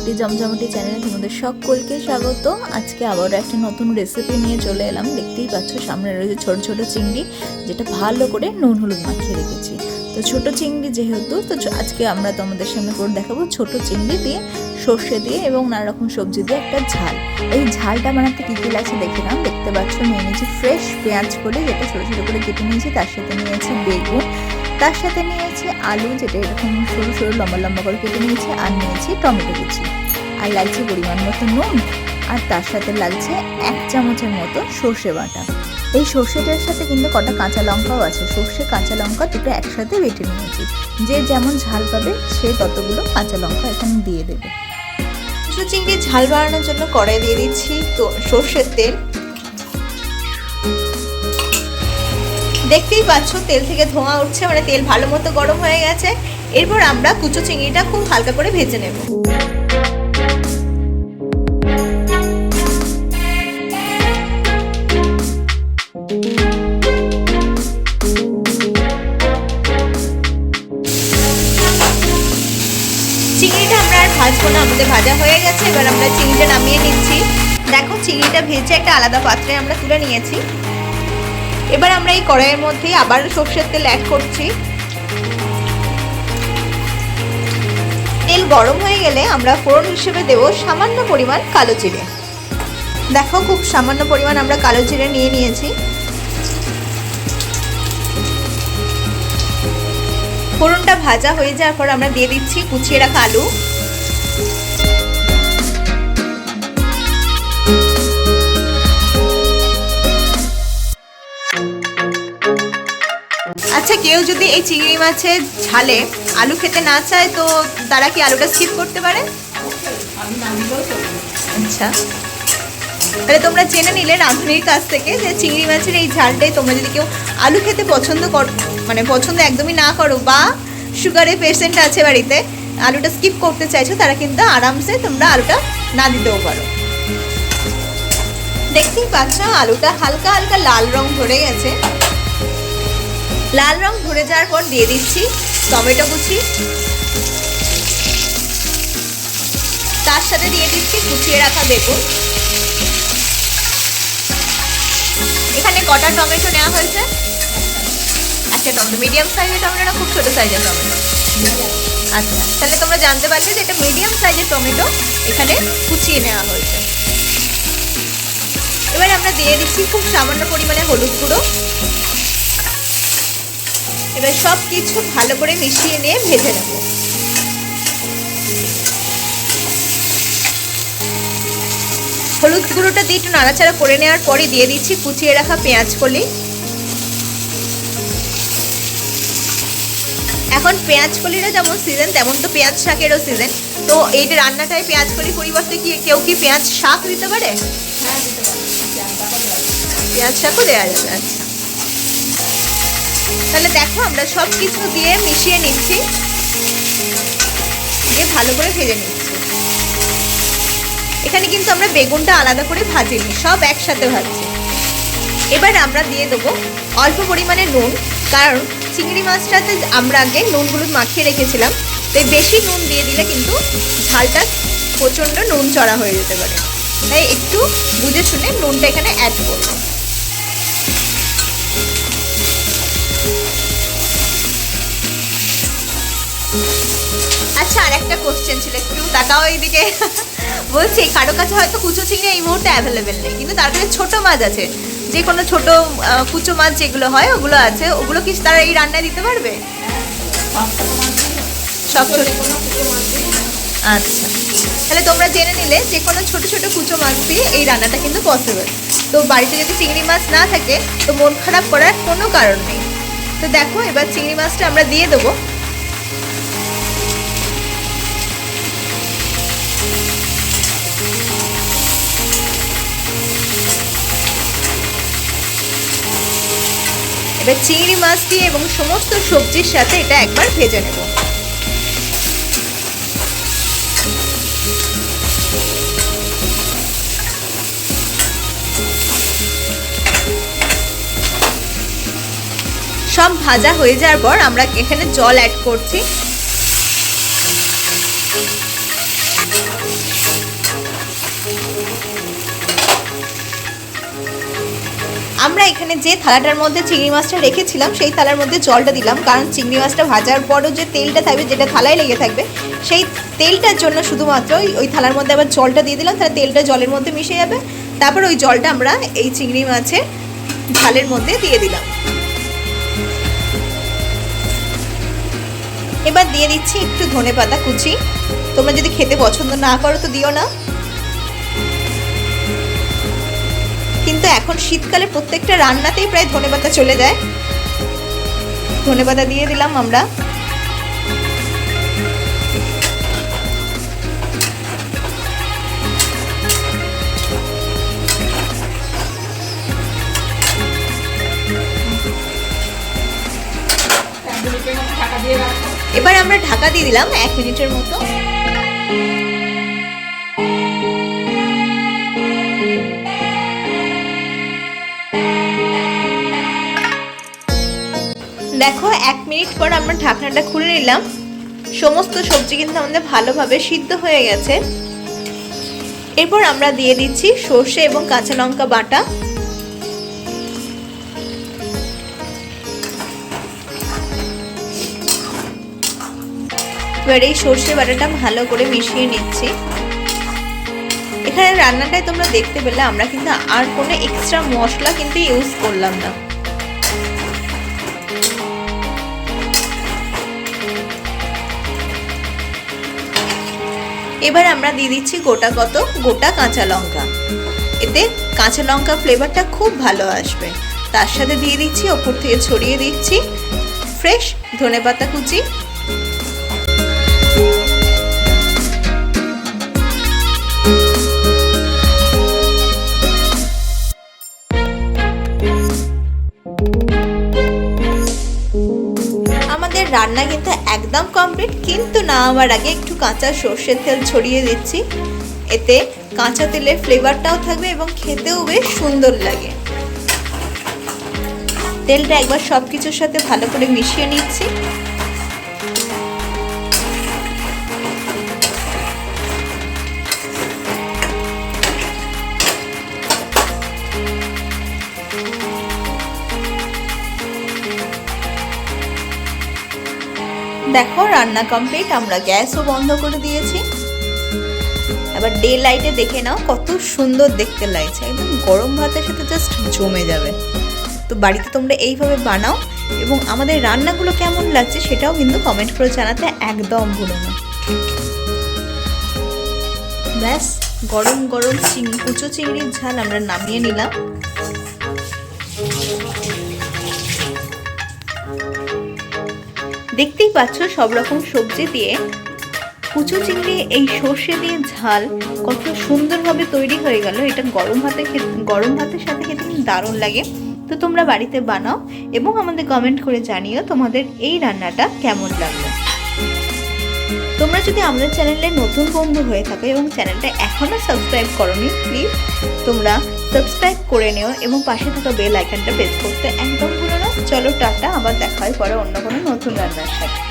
চটপটি জমজমাটি চ্যানেলে তোমাদের সকলকে স্বাগত। আজকে আবারও একটা নতুন রেসিপি নিয়ে চলে এলাম। দেখতেই পাচ্ছ সামনে রয়েছে ছোট ছোট চিংড়ি, যেটা ভালো করে নুন হলুদ মাখিয়ে রেখেছি। তো ছোট চিংড়ি যেহেতু, তো আজকে আমরা তোমাদের সামনে করে দেখাবো ছোট চিংড়ি দিয়ে সর্ষে দিয়ে এবং নানা রকম সবজি দিয়ে একটা ঝাল। এই ঝালটা বানাতে কী কী লাগছে দেখে নাও। দেখতে পাচ্ছ নিয়ে নিয়েছি ফ্রেশ পেঁয়াজ করে, যেটা ছোটো ছোটো করে কেটে নিয়েছি। তার সাথে নিয়েছি বেগুন, তার সাথে নিয়েছি আলু, যেটা এরকম সরু সরু লম্বা লম্বা করে কেটে নিয়েছি। আর নিয়েছি টমেটো কুচি, আর লাগছে পরিমাণ মতো নুন, আর তার সাথে লাগছে 1 চামচের মতো সর্ষে বাটা। এই সর্ষেটার সাথে কিন্তু কটা কাঁচা লঙ্কাও আছে। সর্ষে কাঁচা লঙ্কা দুটো একসাথে বেটে নিয়েছি। যে যেমন ঝাল পাবে সে ততগুলো কাঁচা লঙ্কা এখানে দিয়ে দেবে। ছোট চিংড়ি ঝাল বানানোর জন্য কড়াই দিয়ে দিচ্ছি তো সর্ষের তেল। দেখতেই পাচ্ছ তেল থেকে ধোঁয়া উঠছে, মানে তেল ভালো মতো গরম হয়ে গেছে। এরপর আমরা কুচো চিংড়িটা খুব হালকা করে ভেজে নেব। চিংড়িটা আমরা আর ভাজবো না, আমাদের ভাজা হয়ে গেছে। এবার আমরা চিংড়িটা নামিয়ে নিচ্ছি। দেখো চিংড়িটা ভেজে একটা আলাদা পাত্রে আমরা তুলে নিয়েছি। এবার আমরা এই কড়াইয়ের মধ্যে আবার সর্ষের তেল অ্যাড করছি। তেল গরম হয়ে গেলে আমরা ফোড়ন হিসেবে দেব সামান্য পরিমাণ কালো জিরে। দেখো খুব সামান্য পরিমাণ আমরা কালো জিরে নিয়ে নিয়েছি। ফোড়নটা ভাজা হয়ে যাওয়ার পর আমরা দিয়ে দিচ্ছি কুচিয়ে রাখা আলু। আচ্ছা, কেউ যদি এই চিংড়ি মাছের ঝালে আলু খেতে না চায় তো তারা কি আলুটা স্কিপ করতে পারে? আচ্ছা, তাহলে তোমরা জেনে নিলে রাঁধুনির কাছ থেকে যে চিংড়ি মাছের এই ঝালটাই তোমরা যদি কেউ আলু খেতে পছন্দ পছন্দ একদমই না করো, বা সুগারের পেশেন্ট আছে বাড়িতে, আলুটা স্কিপ করতে চাইছো, তারা কিন্তু আরামসে তোমরা আলুটা না দিতেও পারো। দেখতেই পাচ্ছ আলুটা হালকা হালকা লাল রং ধরে গেছে। লাল রং ধরে যাওয়ার পর দিয়ে দিচ্ছি টমেটো কুচি, তার সাথে দিয়ে দিচ্ছি কুচিয়ে রাখা বেগুন। এখানে কটা টমেটো নেওয়া হয়েছে? একটা টমেটো, মিডিয়াম সাইজের টমেটো না খুব ছোট সাইজের টমেটো? আচ্ছা, তাহলে তোমরা জানতে পারলে যে এটা মিডিয়াম সাইজের টমেটো এখানে কুচিয়ে নেওয়া হয়েছে। এবার আমরা দিয়ে দিচ্ছি খুব সামান্য পরিমাণে হলুদ গুঁড়ো। এবার সব কিছু ভালো করে মিশিয়ে নিয়ে ভেজে নেব। হলুদ গুঁড়োটা দিয়ে একটু নাড়াচাড়া করে নেওয়ার পরে দিয়ে দিচ্ছি কুচিয়ে রাখা পেঁয়াজ কলি। এখন পেঁয়াজ কলিটা যেমন সিজন, তেমন তো পেঁয়াজ শাকেরও সিজন। তো এই রান্নাটায় পেঁয়াজ কলির পরিবর্তে কি কেউ কি পেঁয়াজ শাক দিতে পারে? পেঁয়াজ শাকও দেওয়া যাবে। আচ্ছা, তাহলে দেখো আমরা সব কিছু দিয়ে মিশিয়ে নিচ্ছি, দিয়ে ভালো করে ভেজে নিচ্ছি। এখানে কিন্তু আমরা বেগুনটা আলাদা করে ভাজিনি, সব একসাথে ভাজছি। এবার আমরা দিয়ে দেবো অল্প পরিমাণে নুন, কারণ চিংড়ি মাছটাতে আমরা আগে নুন হলুদ মাখিয়ে রেখেছিলাম। তাই বেশি নুন দিয়ে দিলে কিন্তু ঝালটা প্রচণ্ড নুন চড়া হয়ে যেতে পারে, তাই একটু বুঝে শুনে নুনটা এখানে অ্যাড করবো। আচ্ছা, আর একটা কোশ্চেন ছিল, একটু তাকাও এইদিকে। বলছি কারো কাছে হয়তো কুচো চিংড়ি এই মুহূর্তে অ্যাভেলেবেল নেই, কিন্তু তার কাছে ছোটো মাছ আছে, যে কোনো ছোটো কুচো মাছ যেগুলো হয় ওগুলো আছে, ওগুলো কি তারা এই রান্নায় দিতে পারবে? সব ছোটো। আচ্ছা, তাহলে তোমরা জেনে নিলে যে কোনো ছোটো ছোটো কুচো মাছ দিয়ে এই রান্নাটা কিন্তু পসিবল। তো বাড়িতে যদি চিংড়ি মাছ না থাকে তো মন খারাপ করার কোনো কারণ নেই। তো দেখো এবার চিংড়ি মাছটা আমরা দিয়ে দেবো। এবার চিংড়ি মাছ দিয়ে এবং সমস্ত সবজির সাথে এটা একবার ভেজে নেব। সব ভাজা হয়ে যাওয়ার পর আমরা এখানে জল অ্যাড করছি। আমরা এখানে যে থালাটার মধ্যে চিংড়ি মাছটা রেখেছিলাম সেই থালার মধ্যে জলটা দিলাম, কারণ চিংড়ি মাছটা ভাজার পরও যে তেলটা থাকবে, যেটা থালায় লেগে থাকবে, সেই তেলটার জন্য শুধুমাত্র ওই থালার মধ্যে আবার জলটা দিয়ে দিলাম, তাহলে তেলটা জলের মধ্যে মিশে যাবে। তারপর ওই জলটা আমরা এই চিংড়ি মাছের ঝালের মধ্যে দিয়ে দিলাম। এবার দিয়ে দিচ্ছি একটু ধনেপাতা কুচি। তোমরা যদি খেতে পছন্দ না করো তো দিও না, কিন্তু এখন শীতকালে প্রত্যেকটা রান্নাতেই প্রায় ধনেপাতা চলে যায়। ধনেপাতা দিয়ে দিলাম আমরা। এবার আমরা ঢাকা দিয়ে দিলাম 1 মিনিটের মতো। দেখো 1 মিনিট পর আমরা ঢাকনাটা খুলে নিলাম। সমস্ত সবজি কিন্তু আমাদের ভালোভাবে সিদ্ধ হয়ে গেছে। এরপর আমরা দিয়ে দিচ্ছি সর্ষে এবং কাঁচা লঙ্কা বাটা। এবার এই সর্ষে বাটাটা ভালো করে মিশিয়ে নিচ্ছি। এখানে রান্নাটায় তোমরা দেখতে পেলে আমরা কিন্তু আর কোনো এক্সট্রা মশলা কিন্তু ইউজ করলাম না। এবার আমরা দিয়ে দিচ্ছি গোটা কাঁচা লঙ্কা। এতে কাঁচা লঙ্কা ফ্লেভারটা খুব ভালো আসবে। তার সাথে দিয়ে দিচ্ছি, ওপর থেকে ছড়িয়ে দিচ্ছি ফ্রেশ ধনেপাতা কুচি। আমাদের রান্না কিন্তু একদম কমপ্লিট, কিন্তু নামাবার আগে একটু কাঁচা সর্ষের তেল ছড়িয়ে দিচ্ছি। এতে কাঁচা তেলের ফ্লেভারটাও থাকবে এবং খেতেও বেশ সুন্দর লাগে। তেলটা একবার সব কিছুর সাথে ভালো করে মিশিয়ে নিচ্ছি। দেখো রান্না কমপ্লিট, আমরা গ্যাসও বন্ধ করে দিয়েছি। এবার ডে লাইটে দেখে নাও কত সুন্দর দেখতে লাগছে, একদম গরম ভাতের সাথে জাস্ট জমে যাবে। তো বাড়িতে তোমরা এইভাবে বানাও এবং আমাদের রান্নাগুলো কেমন লাগছে সেটাও কিন্তু কমেন্ট করে জানাতে একদম ভুলো না। ব্যাস, গরম গরম কুচো চিংড়ির ঝাল আমরা নামিয়ে নিলাম। দেখতেই পাচ্ছ সব রকম সবজি দিয়ে কুচো চিংড়ি এই সর্ষে দিয়ে ঝাল কত সুন্দরভাবে তৈরি হয়ে গেল। এটা গরম ভাতের সাথে খেতে কিন্তু দারুণ লাগে। তো তোমরা বাড়িতে বানাও এবং আমাদের কমেন্ট করে জানিও তোমাদের এই রান্নাটা কেমন লাগলো। তোমরা যদি আমাদের চ্যানেলে নতুন বন্ধু হয়ে থাকো এবং চ্যানেলটা এখনো সাবস্ক্রাইব করোনি, প্লিজ তোমরা সাবস্ক্রাইব করে নিও এবং পাশে থাকা বেল আইকনটা প্রেস করতে একদম ভুলো না। চলো টাটা, আবার দেখা হয় পরে অন্য কোনো নতুন রান্নার সাথে।